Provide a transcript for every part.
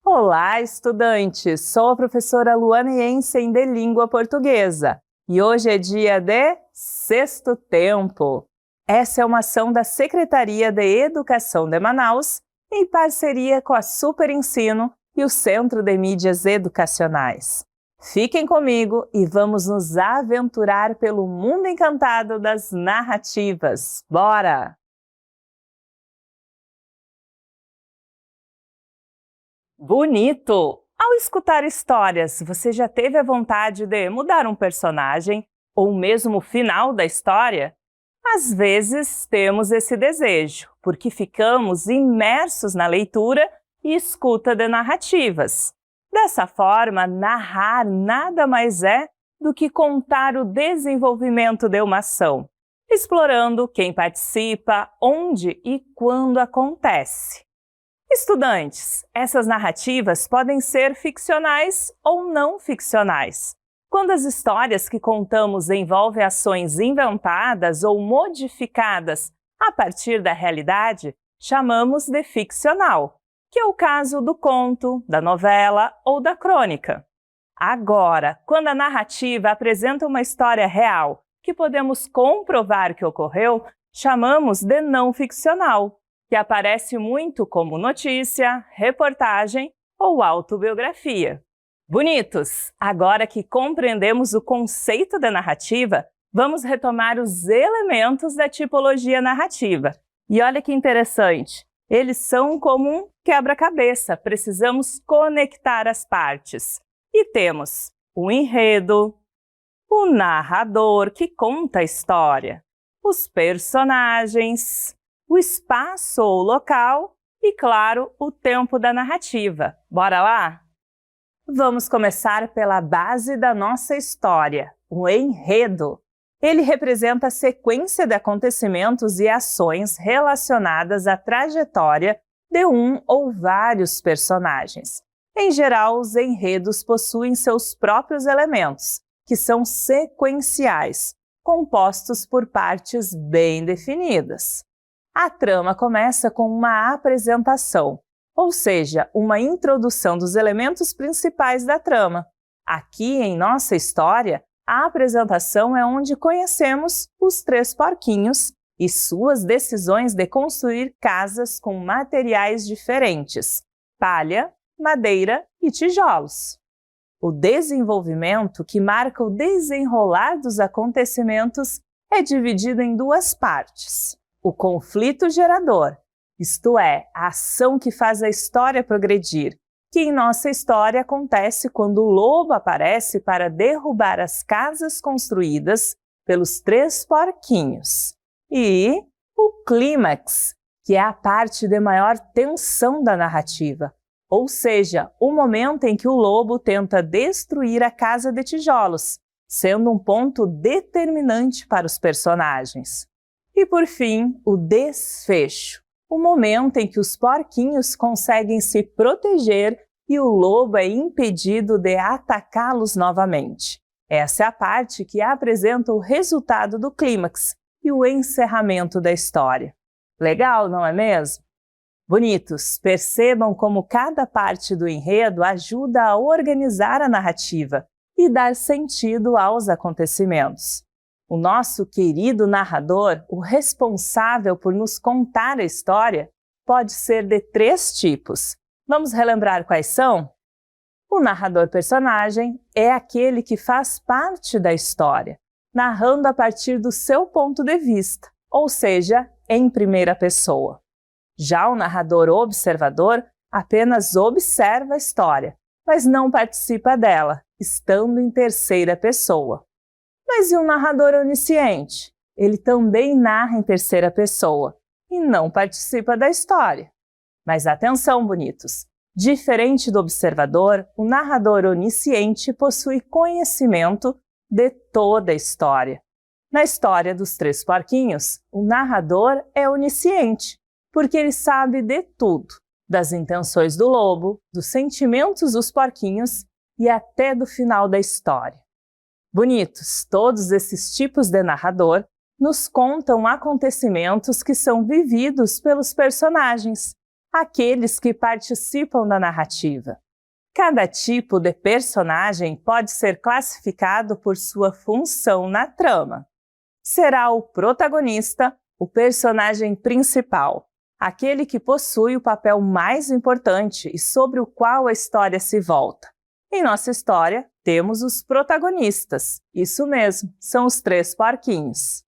Olá, estudantes! Sou a professora Luana Jensen de Língua Portuguesa e hoje é dia de Sexto Tempo. Essa é uma ação da Secretaria de Educação de Manaus em parceria com a Super Ensino e o Centro de Mídias Educacionais. Fiquem comigo e vamos nos aventurar pelo mundo encantado das narrativas. Bora! Bonito! Ao escutar histórias, você já teve a vontade de mudar um personagem ou mesmo o final da história? Às vezes temos esse desejo, porque ficamos imersos na leitura e escuta de narrativas. Dessa forma, narrar nada mais é do que contar o desenvolvimento de uma ação, explorando quem participa, onde e quando acontece. Estudantes, essas narrativas podem ser ficcionais ou não ficcionais. Quando as histórias que contamos envolvem ações inventadas ou modificadas a partir da realidade, chamamos de ficcional, que é o caso do conto, da novela ou da crônica. Agora, quando a narrativa apresenta uma história real que podemos comprovar que ocorreu, chamamos de não ficcional, que aparece muito como notícia, reportagem ou autobiografia. Bonitos! Agora que compreendemos o conceito da narrativa, vamos retomar os elementos da tipologia narrativa. E olha que interessante, eles são como um quebra-cabeça, precisamos conectar as partes. E temos o enredo, o narrador que conta a história, os personagens, o espaço ou local e, claro, o tempo da narrativa. Bora lá? Vamos começar pela base da nossa história, o enredo. Ele representa a sequência de acontecimentos e ações relacionadas à trajetória de um ou vários personagens. Em geral, os enredos possuem seus próprios elementos, que são sequenciais, compostos por partes bem definidas. A trama começa com uma apresentação, ou seja, uma introdução dos elementos principais da trama. Aqui, em nossa história, a apresentação é onde conhecemos os três porquinhos e suas decisões de construir casas com materiais diferentes: palha, madeira e tijolos. O desenvolvimento, que marca o desenrolar dos acontecimentos, é dividido em duas partes. O conflito gerador, isto é, a ação que faz a história progredir, que em nossa história acontece quando o lobo aparece para derrubar as casas construídas pelos três porquinhos. E o clímax, que é a parte de maior tensão da narrativa, ou seja, o momento em que o lobo tenta destruir a casa de tijolos, sendo um ponto determinante para os personagens. E por fim, o desfecho, o momento em que os porquinhos conseguem se proteger e o lobo é impedido de atacá-los novamente. Essa é a parte que apresenta o resultado do clímax e o encerramento da história. Legal, não é mesmo? Bonitos, percebam como cada parte do enredo ajuda a organizar a narrativa e dar sentido aos acontecimentos. O nosso querido narrador, o responsável por nos contar a história, pode ser de três tipos. Vamos relembrar quais são? O narrador-personagem é aquele que faz parte da história, narrando a partir do seu ponto de vista, ou seja, em primeira pessoa. Já o narrador-observador apenas observa a história, mas não participa dela, estando em terceira pessoa. Mas e o narrador onisciente? Ele também narra em terceira pessoa e não participa da história. Mas atenção, bonitos! Diferente do observador, o narrador onisciente possui conhecimento de toda a história. Na história dos três porquinhos, o narrador é onisciente, porque ele sabe de tudo, das intenções do lobo, dos sentimentos dos porquinhos e até do final da história. Bonitos, todos esses tipos de narrador nos contam acontecimentos que são vividos pelos personagens, aqueles que participam da narrativa. Cada tipo de personagem pode ser classificado por sua função na trama. Será o protagonista, o personagem principal, aquele que possui o papel mais importante e sobre o qual a história se volta. Em nossa história, temos os protagonistas. Isso mesmo, são os 3 porquinhos.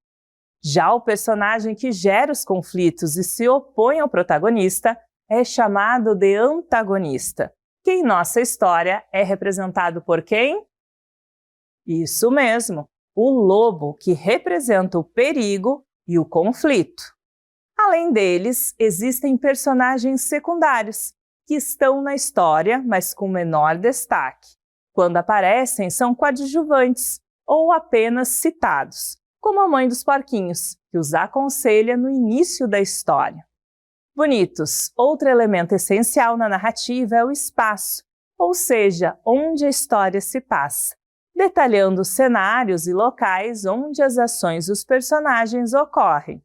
Já o personagem que gera os conflitos e se opõe ao protagonista é chamado de antagonista, que em nossa história é representado por quem? Isso mesmo, o lobo, que representa o perigo e o conflito. Além deles, existem personagens secundários, que estão na história, mas com menor destaque. Quando aparecem, são coadjuvantes ou apenas citados, como a mãe dos porquinhos, que os aconselha no início da história. Bonitos, outro elemento essencial na narrativa é o espaço, ou seja, onde a história se passa, detalhando os cenários e locais onde as ações dos personagens ocorrem.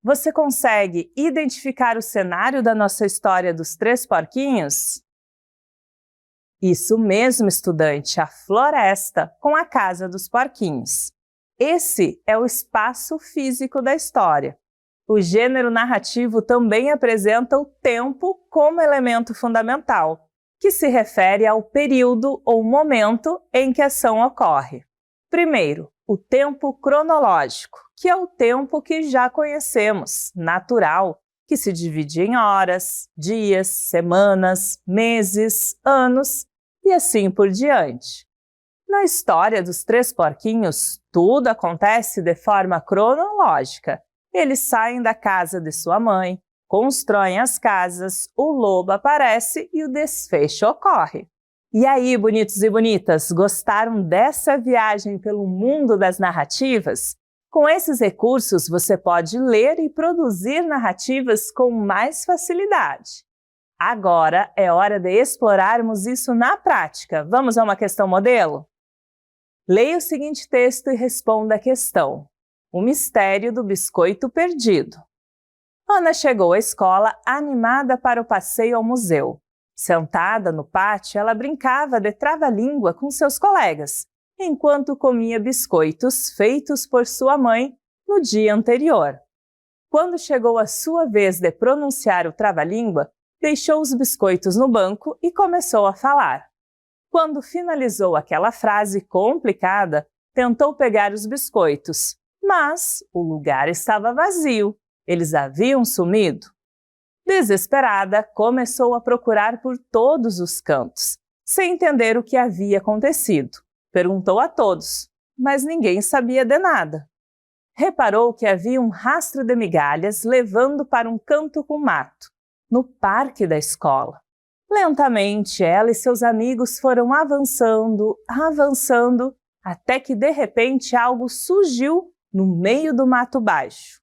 Você consegue identificar o cenário da nossa história dos 3 porquinhos? Isso mesmo, estudante, a floresta com a casa dos porquinhos. Esse é o espaço físico da história. O gênero narrativo também apresenta o tempo como elemento fundamental, que se refere ao período ou momento em que a ação ocorre. Primeiro, o tempo cronológico, que é o tempo que já conhecemos, natural, que se divide em horas, dias, semanas, meses, anos e assim por diante. Na história dos 3 porquinhos, tudo acontece de forma cronológica. Eles saem da casa de sua mãe, constroem as casas, o lobo aparece e o desfecho ocorre. E aí, bonitos e bonitas, gostaram dessa viagem pelo mundo das narrativas? Com esses recursos, você pode ler e produzir narrativas com mais facilidade. Agora é hora de explorarmos isso na prática. Vamos a uma questão modelo? Leia o seguinte texto e responda a questão. O mistério do biscoito perdido. Ana chegou à escola animada para o passeio ao museu. Sentada no pátio, ela brincava de trava-língua com seus colegas, enquanto comia biscoitos feitos por sua mãe no dia anterior. Quando chegou a sua vez de pronunciar o trava-língua, deixou os biscoitos no banco e começou a falar. Quando finalizou aquela frase complicada, tentou pegar os biscoitos, mas o lugar estava vazio. Eles haviam sumido. Desesperada, começou a procurar por todos os cantos, sem entender o que havia acontecido. Perguntou a todos, mas ninguém sabia de nada. Reparou que havia um rastro de migalhas levando para um canto com mato, no parque da escola. Lentamente, ela e seus amigos foram avançando, até que de repente algo surgiu no meio do mato baixo.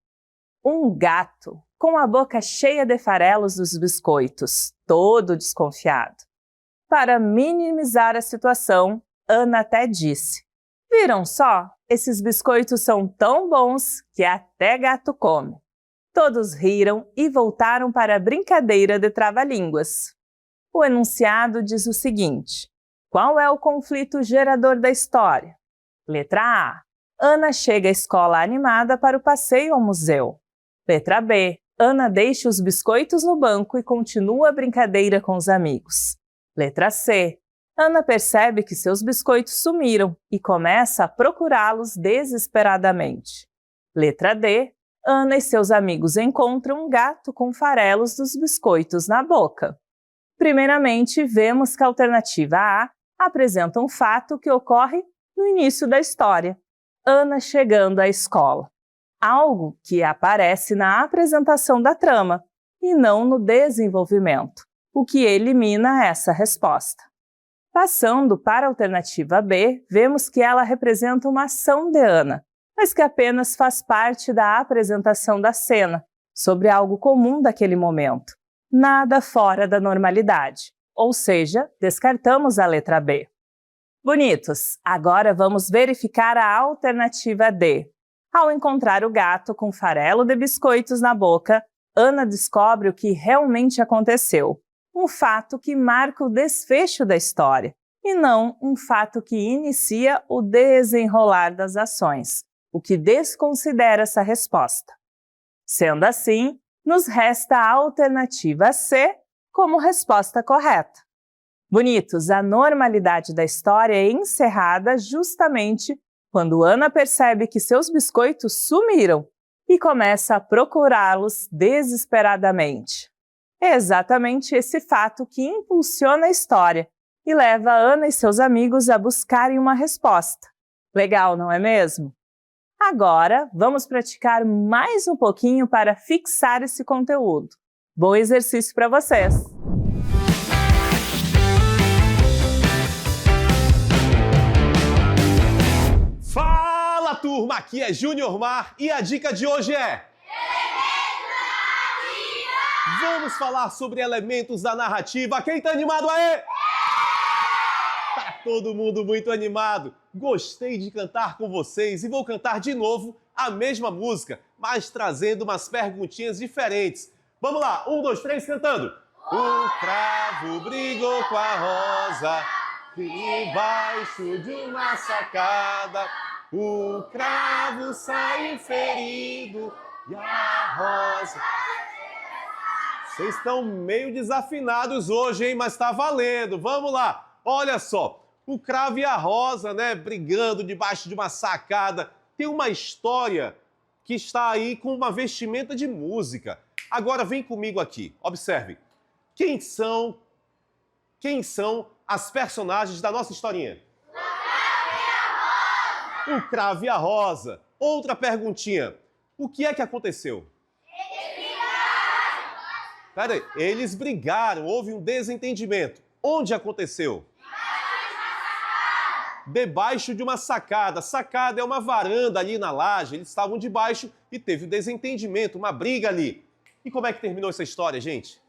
Um gato, com a boca cheia de farelos dos biscoitos, todo desconfiado. Para minimizar a situação, Ana até disse: "Viram só? Esses biscoitos são tão bons que até gato come." Todos riram e voltaram para a brincadeira de trava-línguas. O enunciado diz o seguinte: qual é o conflito gerador da história? Letra A. Ana chega à escola animada para o passeio ao museu. Letra B. Ana deixa os biscoitos no banco e continua a brincadeira com os amigos. Letra C. Ana percebe que seus biscoitos sumiram e começa a procurá-los desesperadamente. Letra D. Ana e seus amigos encontram um gato com farelos dos biscoitos na boca. Primeiramente, vemos que a alternativa A apresenta um fato que ocorre no início da história, Ana chegando à escola. Algo que aparece na apresentação da trama e não no desenvolvimento, o que elimina essa resposta. Passando para a alternativa B, vemos que ela representa uma ação de Ana, mas que apenas faz parte da apresentação da cena, sobre algo comum daquele momento. Nada fora da normalidade, ou seja, descartamos a letra B. Bonitos, agora vamos verificar a alternativa D. Ao encontrar o gato com farelo de biscoitos na boca, Ana descobre o que realmente aconteceu, um fato que marca o desfecho da história, e não um fato que inicia o desenrolar das ações, o que desconsidera essa resposta. Sendo assim, nos resta a alternativa C como resposta correta. Bonitos, a normalidade da história é encerrada justamente quando Ana percebe que seus biscoitos sumiram e começa a procurá-los desesperadamente. É exatamente esse fato que impulsiona a história e leva Ana e seus amigos a buscarem uma resposta. Legal, não é mesmo? Agora, vamos praticar mais um pouquinho para fixar esse conteúdo. Bom exercício para vocês! Fala, turma! Aqui é Júnior Mar e a dica de hoje é... Vamos falar sobre elementos da narrativa. Quem tá animado aí? Tá todo mundo muito animado. Gostei de cantar com vocês e vou cantar de novo a mesma música, mas trazendo umas perguntinhas diferentes. Vamos lá, 1, 2, 3, cantando. O cravo brigou com a rosa embaixo de uma sacada. O cravo saiu ferido e a rosa... Vocês estão meio desafinados hoje, hein? Mas tá valendo. Vamos lá. Olha só. O cravo e a rosa, né? Brigando debaixo de uma sacada. Tem uma história que está aí com uma vestimenta de música. Agora vem comigo aqui. Observe. Quem são as personagens da nossa historinha? O cravo e a rosa. Outra perguntinha. O que é que aconteceu? Peraí, eles brigaram, houve um desentendimento. Onde aconteceu? Debaixo de uma sacada. Sacada é uma varanda ali na laje, eles estavam debaixo e teve um desentendimento, uma briga ali. E como é que terminou essa história, gente?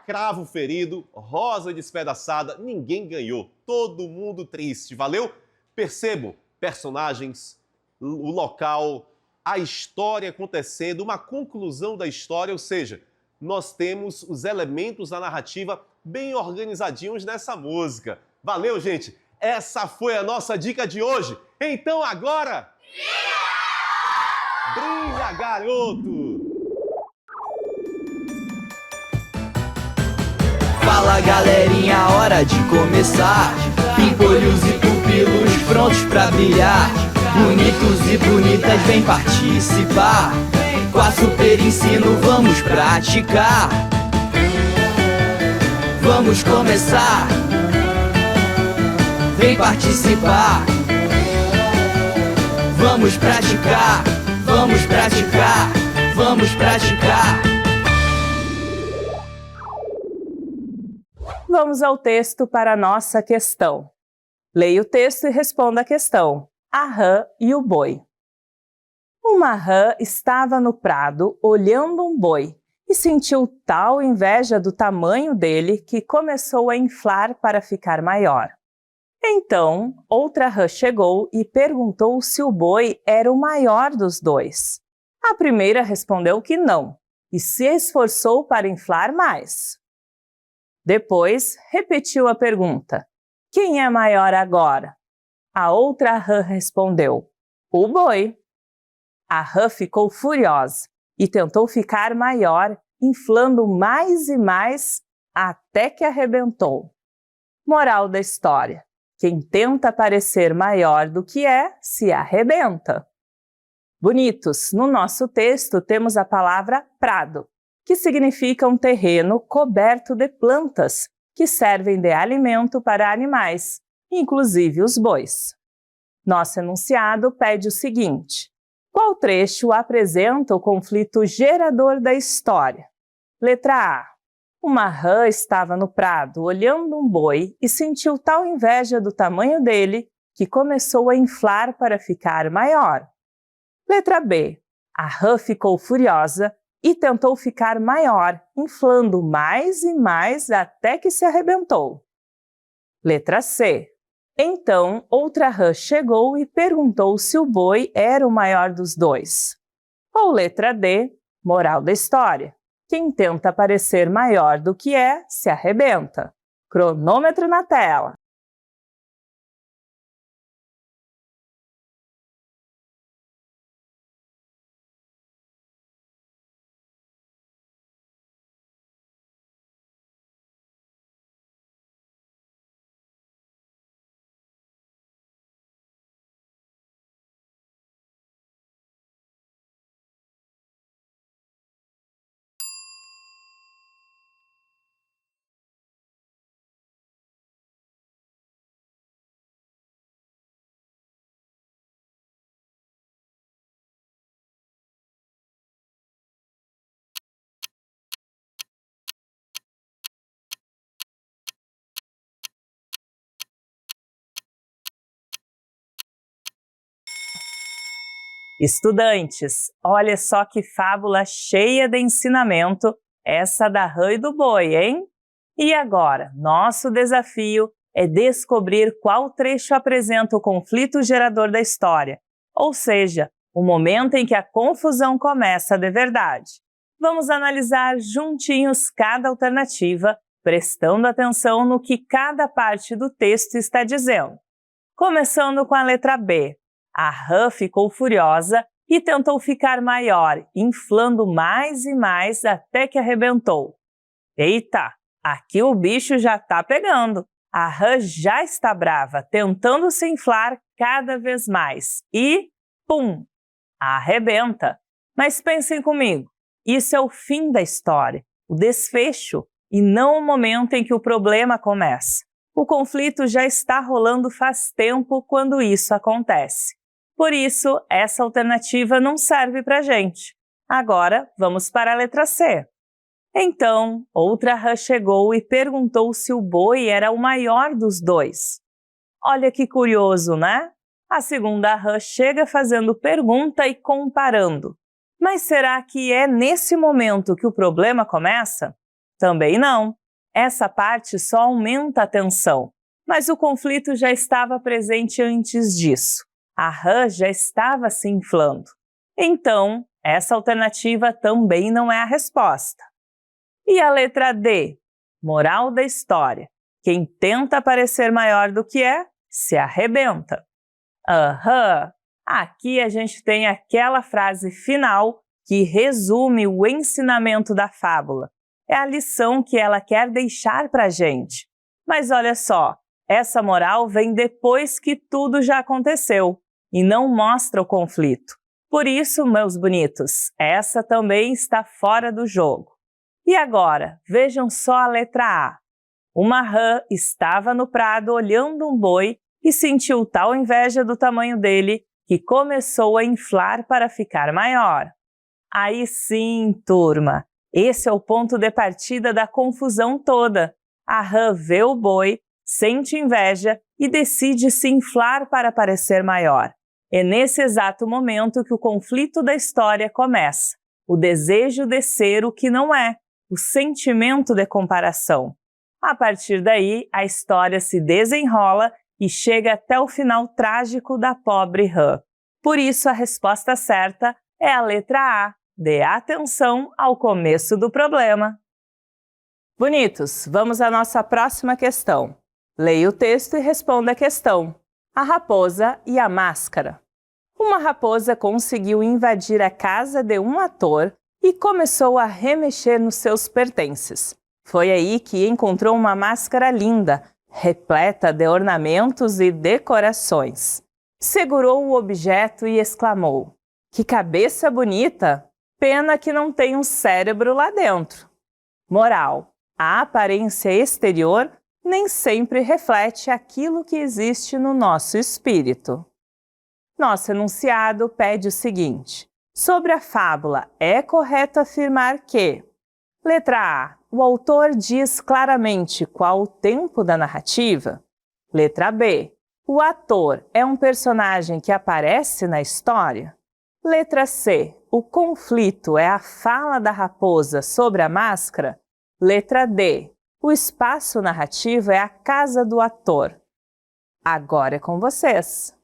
Cravo ferido, rosa despedaçada, ninguém ganhou. Todo mundo triste, valeu? Percebam, personagens, o local... a história acontecendo, uma conclusão da história, ou seja, nós temos os elementos da narrativa bem organizadinhos nessa música. Valeu, gente! Essa foi a nossa dica de hoje. Então agora... Brilha, garoto! Fala, galerinha, hora de começar. Pimpolhos e pupilos prontos pra brilhar. Bonitos e bonitas, vem participar. Com a Super Ensino vamos praticar. Vamos começar. Vem participar. Vamos praticar. Vamos praticar. Vamos praticar. Vamos ao texto para a nossa questão. Leia o texto e responda a questão. A rã e o boi. Uma rã estava no prado olhando um boi e sentiu tal inveja do tamanho dele que começou a inflar para ficar maior. Então, outra rã chegou e perguntou se o boi era o maior dos dois. A primeira respondeu que não e se esforçou para inflar mais. Depois, repetiu a pergunta: quem é maior agora? A outra rã respondeu: o boi. A rã ficou furiosa e tentou ficar maior, inflando mais e mais, até que arrebentou. Moral da história: quem tenta parecer maior do que é, se arrebenta. Bonitos, no nosso texto temos a palavra prado, que significa um terreno coberto de plantas, que servem de alimento para animais, inclusive os bois. Nosso enunciado pede o seguinte: qual trecho apresenta o conflito gerador da história? Letra A. Uma rã estava no prado olhando um boi e sentiu tal inveja do tamanho dele que começou a inflar para ficar maior. Letra B. A rã ficou furiosa e tentou ficar maior, inflando mais e mais até que se arrebentou. Letra C. Então, outra rã chegou e perguntou se o boi era o maior dos dois. Ou letra D, moral da história. Quem tenta parecer maior do que é, se arrebenta. Cronômetro na tela. Estudantes, olha só que fábula cheia de ensinamento, essa da rã e do boi, hein? E agora, nosso desafio é descobrir qual trecho apresenta o conflito gerador da história, ou seja, o momento em que a confusão começa de verdade. Vamos analisar juntinhos cada alternativa, prestando atenção no que cada parte do texto está dizendo. Começando com a letra B. A rã ficou furiosa e tentou ficar maior, inflando mais e mais até que arrebentou. Eita, aqui o bicho já está pegando. A rã já está brava, tentando se inflar cada vez mais. E, pum, arrebenta. Mas pensem comigo, isso é o fim da história, o desfecho, e não o momento em que o problema começa. O conflito já está rolando faz tempo quando isso acontece. Por isso, essa alternativa não serve para a gente. Agora, vamos para a letra C. Então, outra rã chegou e perguntou se o boi era o maior dos dois. Olha que curioso, né? A segunda rã chega fazendo pergunta e comparando. Mas será que é nesse momento que o problema começa? Também não. Essa parte só aumenta a tensão. Mas o conflito já estava presente antes disso. A rã já estava se inflando. Então, essa alternativa também não é a resposta. E a letra D? Moral da história. Quem tenta parecer maior do que é, se arrebenta. Aham! Aqui a gente tem aquela frase final que resume o ensinamento da fábula. É a lição que ela quer deixar para a gente. Mas olha só, essa moral vem depois que tudo já aconteceu e não mostra o conflito. Por isso, meus bonitos, essa também está fora do jogo. E agora, vejam só a letra A. Uma rã estava no prado olhando um boi e sentiu tal inveja do tamanho dele que começou a inflar para ficar maior. Aí sim, turma, esse é o ponto de partida da confusão toda. A rã vê o boi, sente inveja e decide se inflar para parecer maior. É nesse exato momento que o conflito da história começa. O desejo de ser o que não é, o sentimento de comparação. A partir daí, a história se desenrola e chega até o final trágico da pobre rã. Por isso, a resposta certa é a letra A. Dê atenção ao começo do problema. Bonitos, vamos à nossa próxima questão. Leia o texto e responda a questão. A raposa e a máscara. Uma raposa conseguiu invadir a casa de um ator e começou a remexer nos seus pertences. Foi aí que encontrou uma máscara linda, repleta de ornamentos e decorações. Segurou o objeto e exclamou: "Que cabeça bonita! Pena que não tem um cérebro lá dentro." Moral: a aparência exterior nem sempre reflete aquilo que existe no nosso espírito. Nosso enunciado pede o seguinte: sobre a fábula, é correto afirmar que: letra A. O autor diz claramente qual o tempo da narrativa. Letra B. O ator é um personagem que aparece na história. Letra C. O conflito é a fala da raposa sobre a máscara. Letra D. O espaço narrativo é a casa do ator. Agora é com vocês!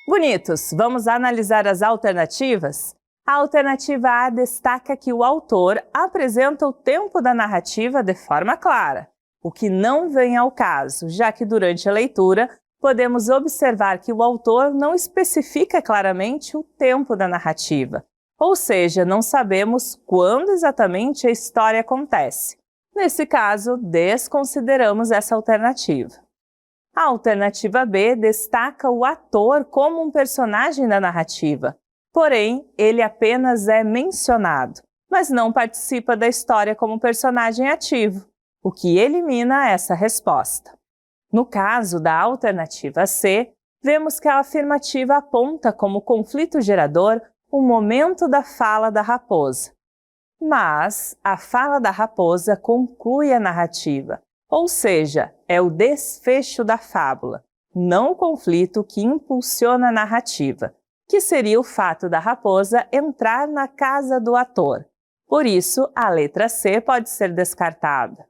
Bonitos, vamos analisar as alternativas? A alternativa A destaca que o autor apresenta o tempo da narrativa de forma clara, o que não vem ao caso, já que durante a leitura podemos observar que o autor não especifica claramente o tempo da narrativa, ou seja, não sabemos quando exatamente a história acontece. Nesse caso, desconsideramos essa alternativa. A alternativa B destaca o ator como um personagem da narrativa, porém, ele apenas é mencionado, mas não participa da história como personagem ativo, o que elimina essa resposta. No caso da alternativa C, vemos que a afirmativa aponta como conflito gerador o momento da fala da raposa. Mas a fala da raposa conclui a narrativa, ou seja, é o desfecho da fábula, não o conflito que impulsiona a narrativa, que seria o fato da raposa entrar na casa do ator. Por isso, a letra C pode ser descartada.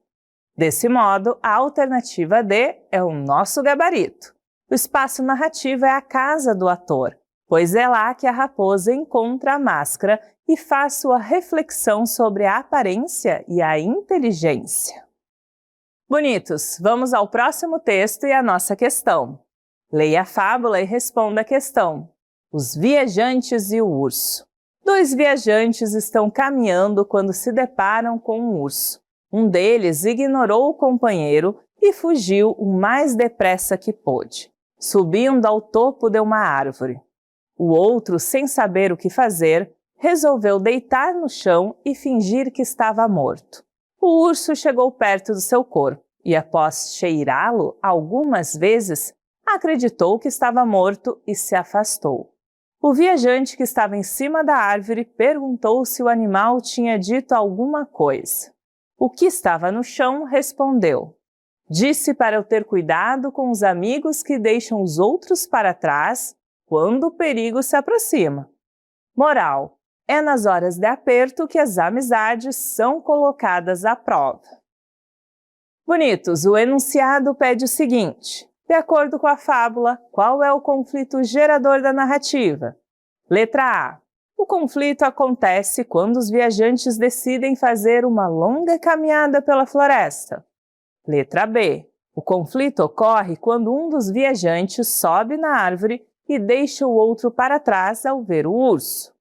Desse modo, a alternativa D é o nosso gabarito. O espaço narrativo é a casa do ator, pois é lá que a raposa encontra a máscara e faz sua reflexão sobre a aparência e a inteligência. Bonitos, vamos ao próximo texto e à nossa questão. Leia a fábula e responda a questão. Os viajantes e o urso. Dois viajantes estão caminhando quando se deparam com um urso. Um deles ignorou o companheiro e fugiu o mais depressa que pôde, subindo ao topo de uma árvore. O outro, sem saber o que fazer, resolveu deitar no chão e fingir que estava morto. O urso chegou perto do seu corpo e, após cheirá-lo algumas vezes, acreditou que estava morto e se afastou. O viajante que estava em cima da árvore perguntou se o animal tinha dito alguma coisa. O que estava no chão respondeu: "Disse para eu ter cuidado com os amigos que deixam os outros para trás quando o perigo se aproxima." Moral: é nas horas de aperto que as amizades são colocadas à prova. Bonitos, o enunciado pede o seguinte: de acordo com a fábula, qual é o conflito gerador da narrativa? Letra A. O conflito acontece quando os viajantes decidem fazer uma longa caminhada pela floresta. Letra B. O conflito ocorre quando um dos viajantes sobe na árvore e deixa o outro para trás ao ver o urso.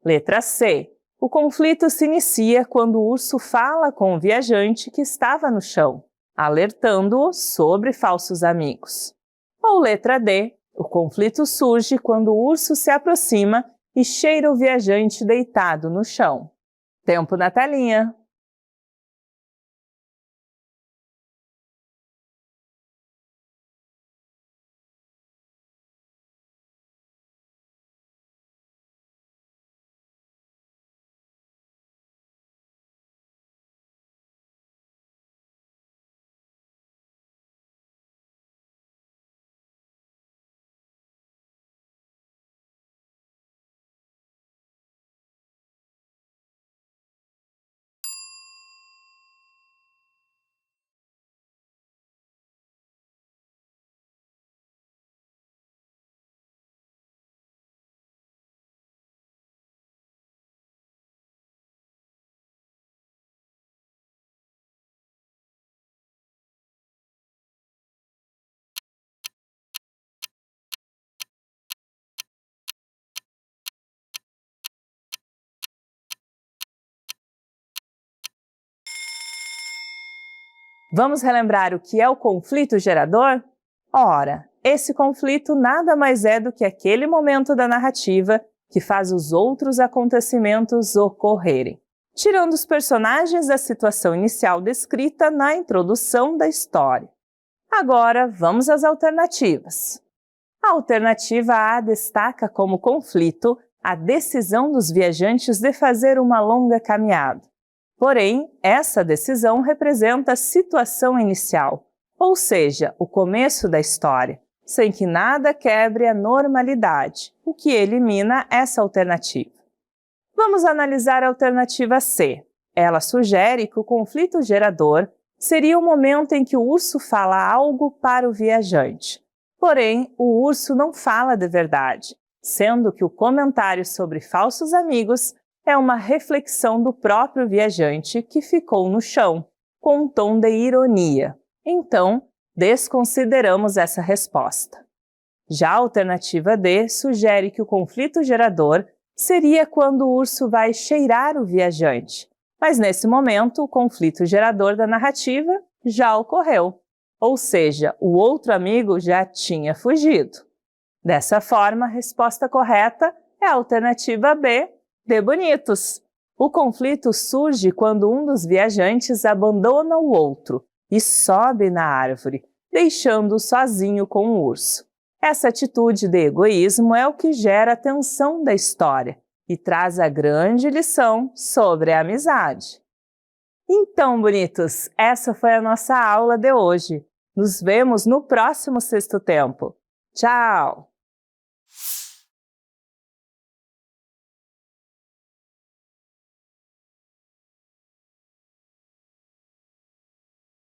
Letra C. O conflito se inicia quando o urso fala com o viajante que estava no chão, alertando-o sobre falsos amigos. Ou letra D. O conflito surge quando o urso se aproxima e cheira o viajante deitado no chão. Tempo na telinha. Vamos relembrar o que é o conflito gerador? Ora, esse conflito nada mais é do que aquele momento da narrativa que faz os outros acontecimentos ocorrerem, tirando os personagens da situação inicial descrita na introdução da história. Agora, vamos às alternativas. A alternativa A destaca como conflito a decisão dos viajantes de fazer uma longa caminhada. Porém, essa decisão representa a situação inicial, ou seja, o começo da história, sem que nada quebre a normalidade, o que elimina essa alternativa. Vamos analisar a alternativa C. Ela sugere que o conflito gerador seria o momento em que o urso fala algo para o viajante. Porém, o urso não fala de verdade, sendo que o comentário sobre falsos amigos é uma reflexão do próprio viajante que ficou no chão, com um tom de ironia. Então, desconsideramos essa resposta. Já a alternativa D sugere que o conflito gerador seria quando o urso vai cheirar o viajante, mas nesse momento o conflito gerador da narrativa já ocorreu, ou seja, o outro amigo já tinha fugido. Dessa forma, a resposta correta é a alternativa B, de bonitos. O conflito surge quando um dos viajantes abandona o outro e sobe na árvore, deixando-o sozinho com o urso. Essa atitude de egoísmo é o que gera a tensão da história e traz a grande lição sobre a amizade. Então, bonitos, essa foi a nossa aula de hoje. Nos vemos no próximo Sexto Tempo. Tchau!